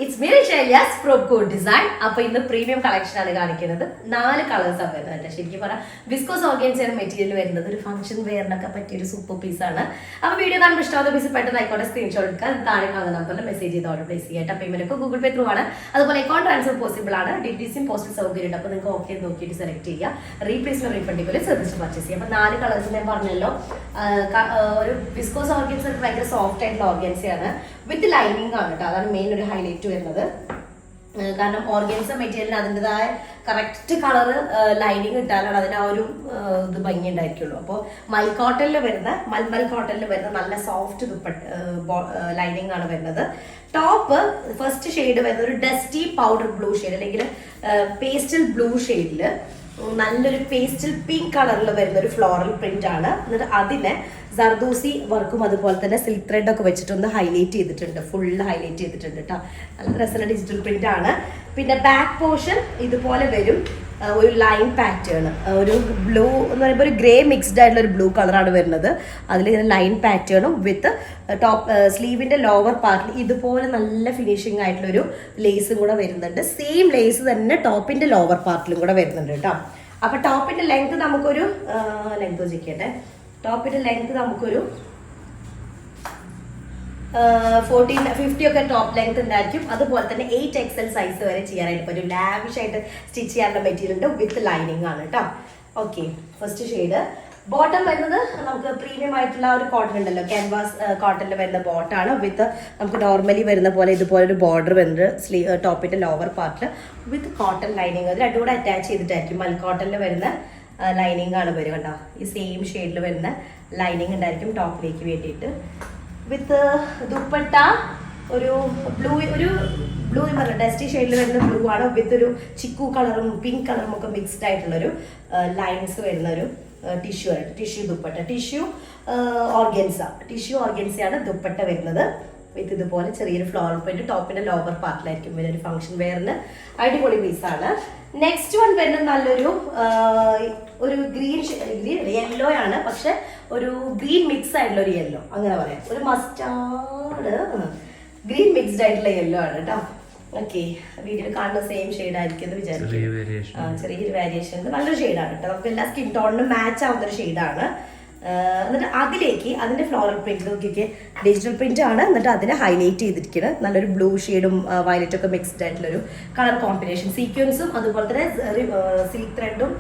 It's me Shailiyas from code design. അപ്പൊ ഇന്ന് premium collection ആണ് കാണിക്കുന്നത്. 4 കളേഴ്സ് ആണ് വരുന്നത്. ശരിക്കും പറഞ്ഞാൽ വിസ്കോസ് ഓർഗൻസ മെറ്റീരിയൽ വരുന്നത് ഒരു ഫംഗ്ഷൻ വെയറിനൊക്കെ പറ്റിയ ഒരു സൂപ്പർ പീസ് ആണ്. അപ്പൊ വീഡിയോ കാണുമ്പോൾ ഇഷ്ടമാകുന്ന പീസ് പെട്ടെന്ന് ആയിക്കോട്ടെ സ്ക്രീൻഷോട്ട് എടുക്കുക. താഴെ കാണുന്ന നമ്പറിൽ മെസ്സേജ് ചെയ്ത് ഓർഡർ പ്ലേസ് ചെയ്യാം. പേയ്മെന്റ് ഒക്കെ ഗൂഗിൾ പേ ത്രൂ ആണ്. അതുപോലെ അക്കൗണ്ട് ട്രാൻസ്ഫർ പോസിബിൾ ആണ്. ഡിറ്റിസിയും പോസ്റ്റൽ സൗകര്യം ഉണ്ട്. അപ്പൊ നിങ്ങൾക്ക് ഓക്കെ നോക്കിയിട്ട് സെലക്ട് ചെയ്യുക. റീപ്ലേസ്മെന്റ് റീഫണ്ടിൽ ശ്രദ്ധിച്ച് പർച്ചേസ് ചെയ്യുക. അപ്പൊ 4 കളേഴ്സ് ഞാൻ പറഞ്ഞല്ലോ. ഒരു വിസ്കോസ് ഓർഗൻസ ഭയങ്കര സോഫ്റ്റ് ആയിട്ടുള്ള ഓർഗൻസയാണ് വിത്ത് ലൈനിങ് ആണ് കേട്ടോ. അതാണ് മെയിൻ ഒരു ഹൈലൈറ്റ് വരുന്നത്. കാരണം ഓർഗൻസ മെറ്റീരിയലിന് അതിൻ്റെതായ കറക്റ്റ് കളറ് ലൈനിങ് ഇട്ടാലാണ് അതിന് ആ ഒരു ഇത് ഭംഗി ഉണ്ടായിരിക്കുള്ളൂ. അപ്പോൾ മൽമൽ കോട്ടണിൽ വരുന്ന നല്ല സോഫ്റ്റ് ലൈനിങ് ആണ് വരുന്നത്. ടോപ്പ് ഫസ്റ്റ് ഷെയ്ഡ് വരുന്നത് ഒരു ഡസ്റ്റി പൗഡർ ബ്ലൂ ഷെയ്ഡ് അല്ലെങ്കിൽ പേസ്റ്റൽ ബ്ലൂ ഷെയ്ഡില് നല്ലൊരു പേസ്റ്റൽ പിങ്ക് കളറിൽ വരുന്ന ഒരു ഫ്ലോറൽ പ്രിന്റ് ആണ്. എന്നിട്ട് അതിനെ സർദൂസി വർക്കും അതുപോലെ തന്നെ സിൽക്ക് ത്രെഡ് ഒക്കെ വെച്ചിട്ടൊന്ന് ഹൈലൈറ്റ് ചെയ്തിട്ടുണ്ട്. ഫുള്ള് ഹൈലൈറ്റ് ചെയ്തിട്ടുണ്ട് കേട്ടോ. നല്ല രസമുള്ള ഡിജിറ്റൽ പ്രിന്റ് ആണ്. പിന്നെ ബാക്ക് പോർഷൻ ഇതുപോലെ വരും. ഒരു ലൈൻ പാറ്റേൺ, ഒരു ബ്ലൂ എന്ന് പറയുമ്പോൾ ഒരു ഗ്രേ മിക്സ്ഡ് ആയിട്ടുള്ള ഒരു ബ്ലൂ കളറാണ് വരുന്നത്. അതിൽ ഇങ്ങനെ ലൈൻ പാറ്റേണും വിത്ത് ടോപ്പ് സ്ലീവിന്റെ ലോവർ പാർട്ടിൽ ഇതുപോലെ നല്ല ഫിനിഷിംഗ് ആയിട്ടുള്ളൊരു ലേസും കൂടെ വരുന്നുണ്ട്. സെയിം ലേസ് തന്നെ ടോപ്പിന്റെ ലോവർ പാർട്ടിലും കൂടെ വരുന്നുണ്ട് കേട്ടോ. അപ്പൊ ടോപ്പിന്റെ ലെങ്ത് നമുക്കൊരു ടോപ്പിന്റെ ലെങ്ത് നമുക്കൊരു 14-50 ഒക്കെ ടോപ്പ് ലെങ്ത് ഉണ്ടായിരിക്കും. അതുപോലെ തന്നെ 8XL സൈസ് വരെ ചെയ്യാനായിട്ട് പറ്റും. ലാവിഷ് ആയിട്ട് സ്റ്റിച്ച് ചെയ്യാനുള്ള മെറ്റീരിയൽ ഉണ്ട്. വിത്ത് ലൈനിങ് ആണ് കേട്ടോ. Okay, first shade. ബോട്ടം വരുന്നത് നമുക്ക് പ്രീമിയം ആയിട്ടുള്ള ഒരു കോട്ടൺ ഉണ്ടല്ലോ, ക്യാൻവാസ് കോട്ടണിൽ വരുന്ന ബോട്ടാണ്. വിത്ത് നമുക്ക് നോർമലി വരുന്ന പോലെ ഇതുപോലെ ഒരു ബോർഡർ വരുന്നത് ടോപ്പിന്റെ ലോവർ പാർട്ടിൽ വിത്ത് കോട്ടൺ ലൈനിങ്. അത് രണ്ടും കൂടെ അറ്റാച്ച് ചെയ്തിട്ടായിരിക്കും. മൽ കോട്ടണിൽ വരുന്ന ലൈനിങ് ആണ് വരിക കേട്ടോ. ഈ സെയിം ഷെയ്ഡിൽ വരുന്ന ലൈനിങ് ഉണ്ടായിരിക്കും ടോപ്പിലേക്ക് വേണ്ടിയിട്ട്. വിത്ത് ദുപ്പട്ട ഒരു ബ്ലൂ ഡസ്റ്റി ഷെയ്ഡിൽ വരുന്ന ബ്ലൂ ആണ്. വിത്ത് ഒരു ചിക്കു കളറും പിങ്ക് കളറും ഒക്കെ മിക്സ്ഡ് ആയിട്ടുള്ളൊരു ലൈൻസ് വരുന്ന ഒരു ടിഷ്യൂ ആയിട്ട് ടിഷ്യൂ ദുപ്പട്ട, ടിഷ്യൂ ഓർഗൻസയാണ് ദുപ്പട്ട വരുന്നത്. വിത്ത് ഇതുപോലെ ചെറിയൊരു ഫ്ലോറൽ പ്രിന്റ് ടോപ്പിന്റെ ലോവർ പാർട്ടിലായിരിക്കും വരുന്ന ഒരു ഫംഗ്ഷൻ വെയറിന് അടിപൊളി പീസാണ്. നെക്സ്റ്റ് വൺ വരുന്നത് നല്ലൊരു ഒരു ഗ്രീൻ യെല്ലോ ആണ്. പക്ഷെ ഒരു ഗ്രീൻ മിക്സ് ആയിട്ടുള്ള ഒരു യെല്ലോ, അങ്ങനെ പറയാം. ഒരു മസ്റ്റാർഡ് ഗ്രീൻ മിക്സ്ഡ് ആയിട്ടുള്ള യെല്ലോ ആണ് കേട്ടോ. ഓക്കെ, വീഡിയോയിൽ കാണുന്ന സെയിം ഷെയ്ഡ് ആയിരിക്കും എന്ന് വിചാരിക്കും. ചെറിയൊരു വേരിയേഷൻ. നല്ലൊരു ഷെയ്ഡാണ് കേട്ടോ. നമുക്ക് എല്ലാ സ്കിൻ ടോണിനും മാച്ച് ആവുന്ന ഒരു ഷെയ്ഡാണ്. എന്നിട്ട് അതിലേക്ക് അതിന്റെ ഫ്ലോറൽ പ്രിന്റ് നോക്കിയൊക്കെ ഡിജിറ്റൽ പ്രിന്റ് ആണ്. എന്നിട്ട് അതിനെ ഹൈലൈറ്റ് ചെയ്തിരിക്കുന്നത് നല്ലൊരു ബ്ലൂ ഷെയ്ഡും വയലറ്റും ഒക്കെ മിക്സ്ഡ് ആയിട്ടുള്ളൊരു കളർ കോമ്പിനേഷൻ. സീക്വൻസും അതുപോലെ തന്നെ സിൽക്ക് ത്രെഡും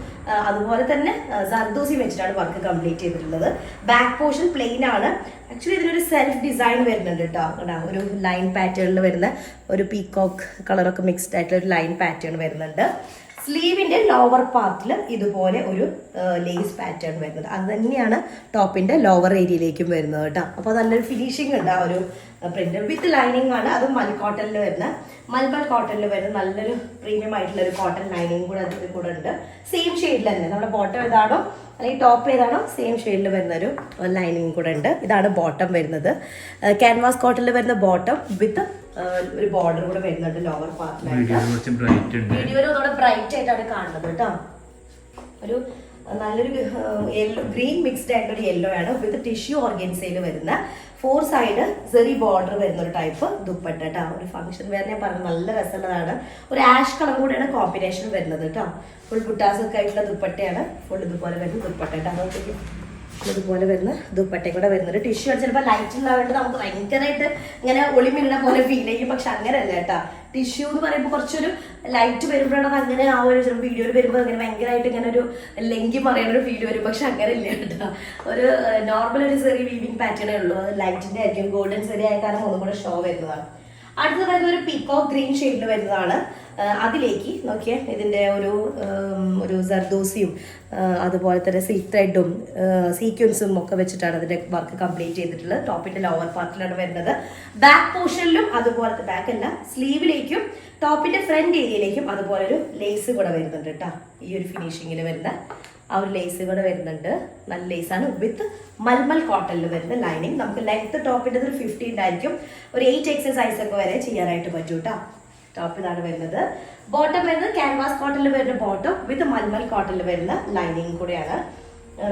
അതുപോലെ തന്നെ സർദൂസി വെച്ചിട്ടാണ് വർക്ക് കംപ്ലീറ്റ് ചെയ്തിട്ടുള്ളത്. ബാക്ക് പോർഷൻ പ്ലെയിൻ ആണ്. ആക്ച്വലി ഇതിനൊരു സെൽഫ് ഡിസൈൻ വരുന്നുണ്ട് കേട്ടോ. ഒരു ലൈൻ പാറ്റേണിൽ വരുന്ന ഒരു പീകോക്ക് കളറൊക്കെ മിക്സ്ഡ് ആയിട്ടുള്ള ഒരു ലൈൻ പാറ്റേൺ വരുന്നുണ്ട്. സ്ലീവിന്റെ ലോവർ പാർട്ടിൽ ഇതുപോലെ ഒരു ലേസ് പാറ്റേൺ വരുന്നത്. അത് തന്നെയാണ് ടോപ്പിന്റെ ലോവർ ഏരിയയിലേക്കും വരുന്നത് കേട്ടോ. അപ്പോൾ നല്ലൊരു ഫിനിഷിംഗ് ഉണ്ട് ആ ഒരു പ്രിന്റ്. വിത്ത് ലൈനിങ് ആണ്. അതും മൽമൽ കോട്ടണിൽ വരുന്ന നല്ലൊരു പ്രീമിയം ആയിട്ടുള്ള ഒരു കോട്ടൺ ലൈനിങ് കൂടെ അതിൽ കൂടെ ഉണ്ട്. സെയിം ഷെയ്ഡിൽ തന്നെ നമ്മുടെ ബോട്ടം ഏതാണോ അല്ലെങ്കിൽ ടോപ്പ് ഏതാണോ സെയിം ഷെയ്ഡിൽ വരുന്ന ഒരു ലൈനിങ് കൂടെ ഉണ്ട്. ഇതാണ് ബോട്ടം വരുന്നത്. ക്യാൻവാസ് കോട്ടണിൽ വരുന്ന ബോട്ടം വിത്ത് ഒരു ബോർഡർ കൂടെ വരുന്നുണ്ട് ലോവർ പാർട്ടിലായിട്ട്. വീഡിയോയിൽ ഒന്നുകൂടെ ബ്രൈറ്റ് ആയിട്ടാണ് കാണുന്നത് കേട്ടോ. ഒരു നല്ലൊരു ഗ്രീൻ മിക്സ്ഡ് ആയിട്ടൊരു യെല്ലോ ആണ്. വിത്ത് ടിഷ്യൂ ഓർഗൻസയിൽ വരുന്ന 4 സൈഡ് സെറി ബോർഡർ വരുന്ന ഒരു ടൈപ്പ് ദുപ്പട്ട കേട്ടോ. ഒരു ഫംഗ്ഷൻ വേറെ ഞാൻ പറഞ്ഞു നല്ല രസമുള്ളതാണ്. ഒരു ആഷ് കളർ കൂടെയാണ് കോമ്പിനേഷൻ വരുന്നത് കേട്ടോ. ഫുൾ ബുട്ടാസ് ഒക്കെ ആയിട്ടുള്ള ദുപ്പട്ടയാണ്. ഫുൾ ഇതുപോലെ വരുന്ന ദുപ്പട്ട കേട്ടോ. അതൊക്കെ ഇതുപോലെ വരുന്ന ദുപ്പട്ടയും കൂടെ വരുന്നത്. ടിഷ്യൂ ആണ്. ചിലപ്പോൾ ലൈറ്റ് ഉണ്ടാവേണ്ട നമുക്ക് ഭയങ്കരമായിട്ട് ഇങ്ങനെ ഒളിമിടുന്ന പോലെ ഫീൽ ചെയ്യും. പക്ഷെ അങ്ങനെയല്ല കേട്ടോ. ടിഷ്യൂ എന്ന് പറയുമ്പോൾ കുറച്ചൊരു ലൈറ്റ് വരുമ്പോഴാണ് അത് അങ്ങനെ ആ ഒരു ചിലപ്പോൾ വീഡിയോയിൽ വരുമ്പോൾ അങ്ങനെ ഭയങ്കരമായിട്ട് ഇങ്ങനെ ഒരു ലെങ്കി മറിയുന്ന ഒരു ഫീൽ വരും. പക്ഷെ അങ്ങനെ ഇല്ല കേട്ടോ. ഒരു നോർമൽ ഒരു ചെറിയ വീവിങ് പാറ്റേണേ ഉള്ളൂ. അത് ലൈറ്റിന്റെ ആയിരിക്കും. ഗോൾഡൻ ചെറിയ ആയ കാരണം ഒന്നും കൂടെ ഷോ വരുന്നതാണ്. അടുത്തത് വരുന്ന ഒരു പീകോക്ക് ഗ്രീൻ ഷെയ്ഡിൽ വരുന്നതാണ്. അതിലേക്ക് നോക്കിയാൽ ഇതിൻ്റെ ഒരു സർദോസിയും അതുപോലെ തന്നെ സിൽക്ക് ത്രെഡും സീക്വൻസും ഒക്കെ വെച്ചിട്ടാണ് അതിൻ്റെ വർക്ക് കംപ്ലീറ്റ് ചെയ്തിട്ടുള്ളത്. ടോപ്പിന്റെ ലോവർ പാർട്ടിലാണ് വരുന്നത്. ബാക്ക് പോർഷനിലും അതുപോലെ ബാക്ക് അല്ല സ്ലീവിലേക്കും ടോപ്പിന്റെ ഫ്രണ്ട് ഏരിയയിലേക്കും അതുപോലെ ഒരു ലേസ് കൂടെ വരുന്നുണ്ട് കേട്ടോ. ഈ ഒരു ഫിനിഷിങ്ങിൽ വരുന്ന ആ ഒരു ലേസ് കൂടെ വരുന്നുണ്ട്. നല്ല ലേസാണ്. വിത്ത് മൽമൽ കോട്ടണിൽ വരുന്ന ലൈനിങ്. നമുക്ക് ലെങ്ത് ടോപ്പിൻ്റെ ഒരു 50 ഉണ്ടായിരിക്കും. ഒരു 8XL സൈസ് ഒക്കെ വരെ ചെയ്യാനായിട്ട് പറ്റും കേട്ടോ. ടോപ്പ് ഇതാണ് വരുന്നത്. ബോട്ടം വരുന്നത് ക്യാൻവാസ് കോട്ടണിൽ വരുന്ന ബോട്ടം വിത്ത് മൽമൽ കോട്ടണിൽ വരുന്ന ലൈനിങ് കൂടെയാണ്.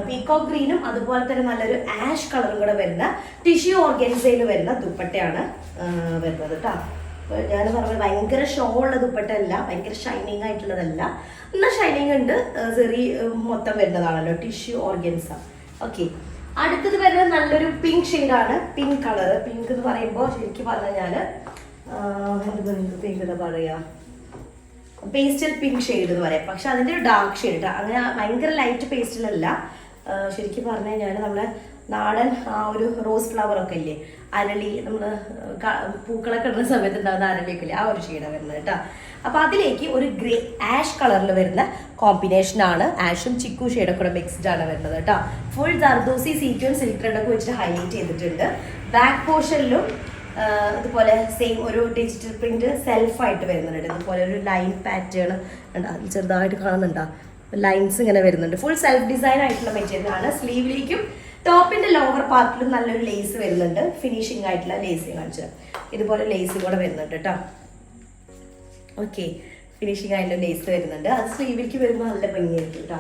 പീകോക്ക് ഗ്രീനും അതുപോലെ തന്നെ നല്ലൊരു ആഷ് കളറും കൂടെ വരുന്ന ടിഷ്യൂ ഓർഗൻസയിൽ വരുന്ന ദുപ്പട്ടയാണ് വരുന്നത് കേട്ടോ. ഞാൻ പറഞ്ഞത് ഭയങ്കര ഷോ ഉള്ള ദുപ്പട്ടല്ല, ഭയങ്കര ഷൈനിങ് ആയിട്ടുള്ളതല്ല, എന്നാൽ ഷൈനിങ് ഉണ്ട്. സെറി മൊത്തം വരുന്നതാണല്ലോ, ടിഷ്യൂ ഓർഗൻസ. ഓക്കെ, അടുത്തത് വരുന്നത് നല്ലൊരു പിങ്ക് ഷെയ്ഡാണ്. Pink colour. പിങ്ക് എന്ന് പറയുമ്പോൾ ശരിക്കും പറഞ്ഞാൽ ഞാൻ പിങ്ക് എന്താ പറയാ, പേസ്റ്റൽ പിങ്ക് ഷെയ്ഡ് എന്ന് പറയാം. പക്ഷെ അതിൻ്റെ ഒരു ഡാർക്ക് ഷെയ്ഡ്, അങ്ങനെ ഭയങ്കര ലൈറ്റ് പേസ്റ്റലല്ല. ശരിക്കും പറഞ്ഞു കഴിഞ്ഞാൽ നമ്മളെ നാടൻ ആ ഒരു റോസ് ഫ്ലവർ ഒക്കെ ഇല്ലേ, അരളി, നമ്മൾ പൂക്കളൊക്കെ ഇടുന്ന സമയത്ത് ഉണ്ടാകുന്ന അരളിയൊക്കെ ഇല്ലേ, ആ ഒരു ഷെയ്ഡാണ് വരുന്നത് കേട്ടോ. അപ്പൊ അതിലേക്ക് ഒരു ഗ്രേ ആഷ് കളറിൽ വരുന്ന കോമ്പിനേഷൻ ആണ്. ആഷും ചിക്കു ഷെയ്ഡൊക്കെ കൂടെ മിക്സ്ഡ് ആണ് വരുന്നത് കേട്ടോ. ഫുൾ ജർദോസി സീക്വൻസ് സിൽക്ക് ത്രെഡൊക്കെ വെച്ചിട്ട് ഹൈലൈറ്റ് ചെയ്തിട്ടുണ്ട്. ബാക്ക് പോർഷനിലും ഇതുപോലെ സെയിം ഒരു ഡിജിറ്റൽ പ്രിന്റ് സെൽഫായിട്ട് വരുന്നുണ്ട്. ഇതുപോലെ ഒരു ലൈൻ പാറ്റേൺ ചെറുതായിട്ട് കാണുന്നുണ്ടോ, ലൈൻസ് ഇങ്ങനെ വരുന്നുണ്ട്. ഫുൾ സെൽഫ് ഡിസൈൻ ആയിട്ടുള്ള മെറ്റീരിയൽ ആണ്. സ്ലീവിലേക്കും ടോപ്പിന്റെ ലോവർ പാർട്ടിലും നല്ലൊരു ലേസ് വരുന്നുണ്ട്. ഫിനിഷിംഗ് ആയിട്ടുള്ള ലേസ് കാണിച്ചത്, ഇതുപോലെ ലേസ് കൂടെ വരുന്നുണ്ട് കേട്ടോ. ഓക്കെ, ഫിനിഷിംഗ് ആയിട്ടുള്ള ലേസ് വരുന്നുണ്ട്. അത് സ്ലീവിലേക്ക് വരുമ്പോൾ നല്ല ഭംഗിയായിരിക്കും കേട്ടോ.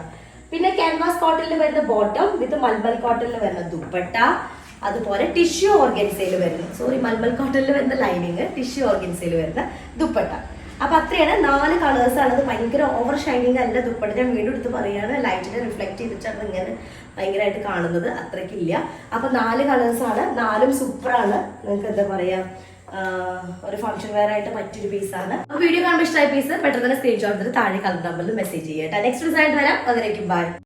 പിന്നെ ക്യാൻവാസ് കോട്ടണിൽ വരുന്ന ബോട്ടം വിത്ത് മൽമൽ കോട്ടണിൽ വരുന്ന ദുപ്പട്ട, അതുപോലെ ടിഷ്യൂ ഓർഗൻസയിൽ വരുന്ന, മൽമൽ കോട്ടണിൽ വരുന്ന ലൈനിങ്, ടിഷ്യൂ ഓർഗൻസയിൽ വരുന്ന ദുപ്പട്ട. അപ്പൊ അത്രയാണ് 4 കളേഴ്സ് ആണ്. അത് ഭയങ്കര ഓവർ ഷൈനിങ് അല്ല ദുപ്പട്ട, ഞാൻ വീണ്ടും എടുത്ത് പറയാണ്, ലൈറ്റിനെ റിഫ്ലക്ട് ചെയ്തിട്ടാണ് ഇങ്ങനെ ഭയങ്കരമായിട്ട് കാണുന്നത്, അത്രയ്ക്കില്ല. അപ്പൊ 4 കളേഴ്സ് ആണ്, 4ഉം സൂപ്പറാണ്. നിങ്ങൾക്ക് എന്താ പറയാ, ഒരു ഫംഗ്ഷൻ വെയർ ആയിട്ട് പറ്റിയൊരു പീസാണ്. വീഡിയോ കാണുമ്പോൾ ഇഷ്ടമായ പീസ് പെട്ടെന്ന് തന്നെ സ്ക്രീൻഷോട്ട് എടുത്തിട്ട് താഴെ കളർ നമ്പറിൽ മെസ്സേജ് ചെയ്യട്ടെ. നെക്സ്റ്റ് ഡിസൈൻ വരാം. അതിലേക്കും ബൈ.